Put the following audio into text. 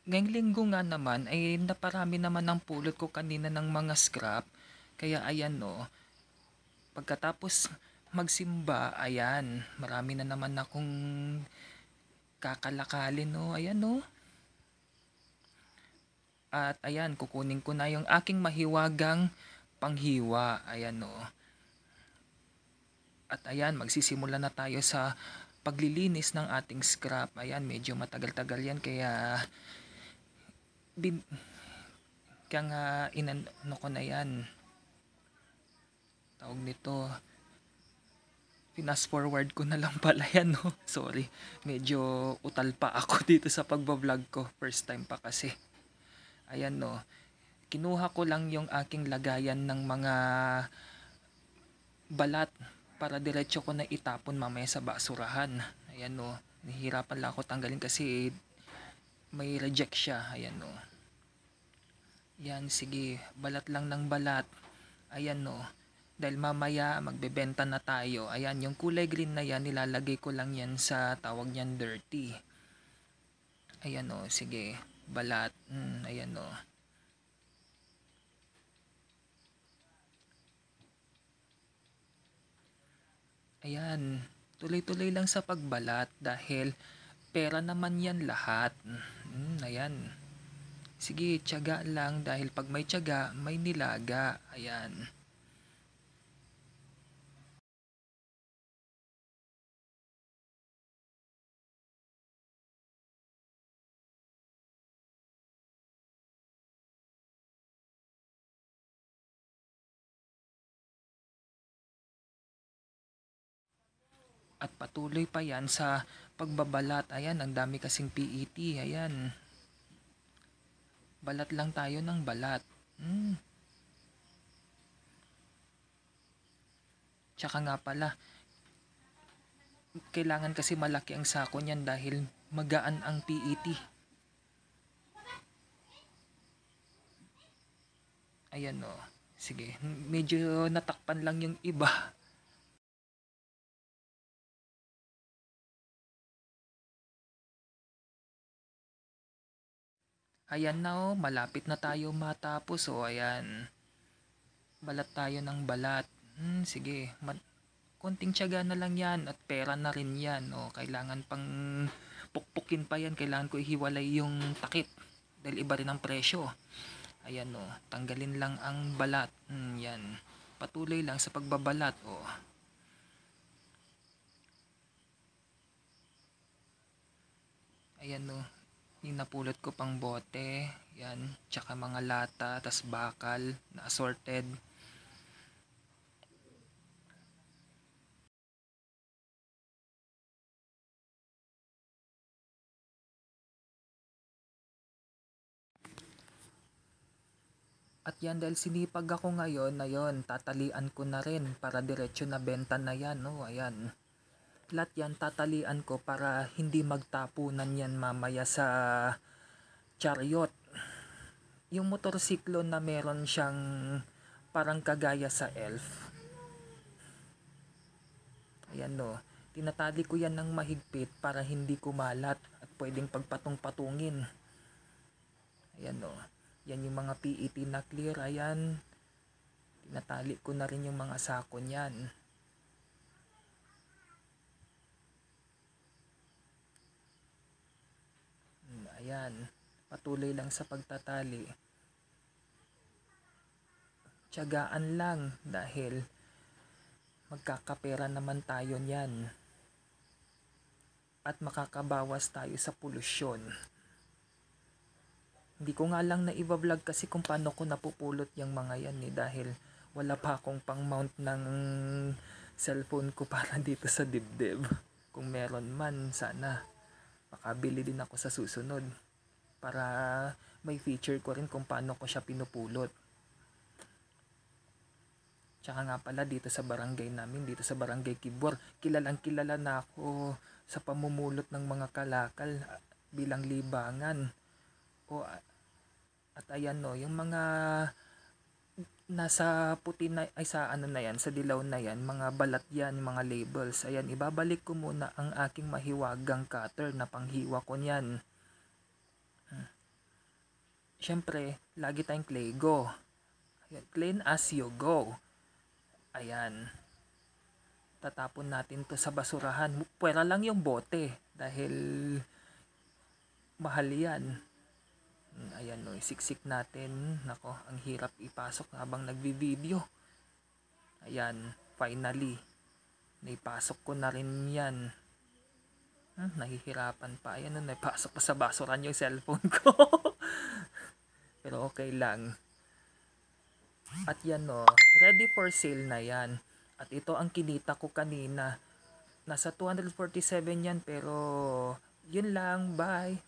Ngayong linggo nga naman ay naparami naman ang pulot ko kanina ng mga scrap. Kaya ayan no, pagkatapos magsimba, ayan, marami na naman akong kakalakalin no, ayan no. At ayan, kukunin ko na yung aking mahiwagang panghiwa, ayan no. At ayan, magsisimula na tayo sa paglilinis ng ating scrap. Ayan, medyo matagal-tagal yan kaya bin, kaya nga inano ko na yan. Tawag nito, fast forward ko na lang pala yan no. Sorry, medyo utal pa ako dito sa pagbablog ko. First time pa kasi. Ayan no, kinuha ko lang yung aking lagayan ng mga balat para diretso ko na itapon mamaya sa basurahan. Ayan no, nahihirapan lang ako tanggalin kasi may reject siya. Ayan no, yan sige, balat lang ng balat. Ayan no, dahil mamaya magbebenta na tayo. Ayan, yung kulay green na yan, nilalagay ko lang yan sa tawag niyan dirty. Ayan o, sige, balat. Ayan o. Ayan, tuloy-tuloy lang sa pagbalat dahil pera naman yan lahat. Ayan. Sige, tiyaga lang dahil pag may tiyaga, may nilaga. Ayan. At patuloy pa yan sa pagbabalat. Ayan, ang dami kasing PET. Ayan. Balat lang tayo ng balat. Tsaka nga pala, kailangan kasi malaki ang sako niyan dahil magaan ang PET. Ayan o. Sige, medyo natakpan lang yung iba. Ayan na o, malapit na tayo matapos o. Ayan. Balat tayo ng balat. Sige, konting tiyaga na lang yan at pera na rin yan. O, kailangan pang pukpukin pa yan. Kailangan ko ihiwalay yung takip dahil iba rin ang presyo. Ayan o, tanggalin lang ang balat. Yan. Patuloy lang sa pagbabalat o. Ayan o, yung napulot ko pang bote. Yan, tsaka mga lata, tas bakal na assorted. At yan, dahil sinipag ako ngayon, ayon, tatalian ko na rin para diretso na benta na yan. No? Ayan. Lahat yan tatalian ko para hindi magtapunan yan mamaya sa chariot. Yung motorsiklo na meron siyang parang kagaya sa elf. Ayan no. Tinatali ko yan ng mahigpit para hindi kumalat at pwedeng pagpatong-patungin. Ayan no. Yan yung mga PET na clear. Ayan. Tinatali ko na rin yung mga sako niyan. Ayan. Patuloy lang sa pagtatali. Tiyagaan lang dahil magkakapera naman tayo niyan. At makakabawas tayo sa polusyon. Hindi ko nga lang na i-vlog kasi kung paano ko napupulot yung mga yan dahil wala pa akong pang mount ng cellphone ko para dito sa dibdib. Kung meron man, sana makabili din ako sa susunod para may feature ko rin kung paano ko siya pinupulot. Tsaka nga pala dito sa barangay namin, dito sa barangay Kibor, kilalang kilala na ako sa pamumulot ng mga kalakal bilang libangan. O, at ayan no, yung mga nasa puti na, ay sa ano na yan, sa dilaw na yan, mga balat yan, mga labels. Ayan, ibabalik ko muna ang aking mahiwagang cutter na panghiwa ko niyan. syempre, lagi tayong Clay Go. Ayan, clean as you go. Ayan. Tatapon natin to sa basurahan. Pwera lang yung bote dahil mahal yan. Ayan no, isiksik natin. Nako, ang hirap ipasok habang nagbi-video. Ayan, finally. Naipasok ko na rin yan. Nahihirapan pa. Ayan no, naipasok pa sa basuran yung cellphone ko. Pero okay lang. At yan no, ready for sale na yan. At ito ang kinita ko kanina. Nasa 247 yan pero yun lang, bye.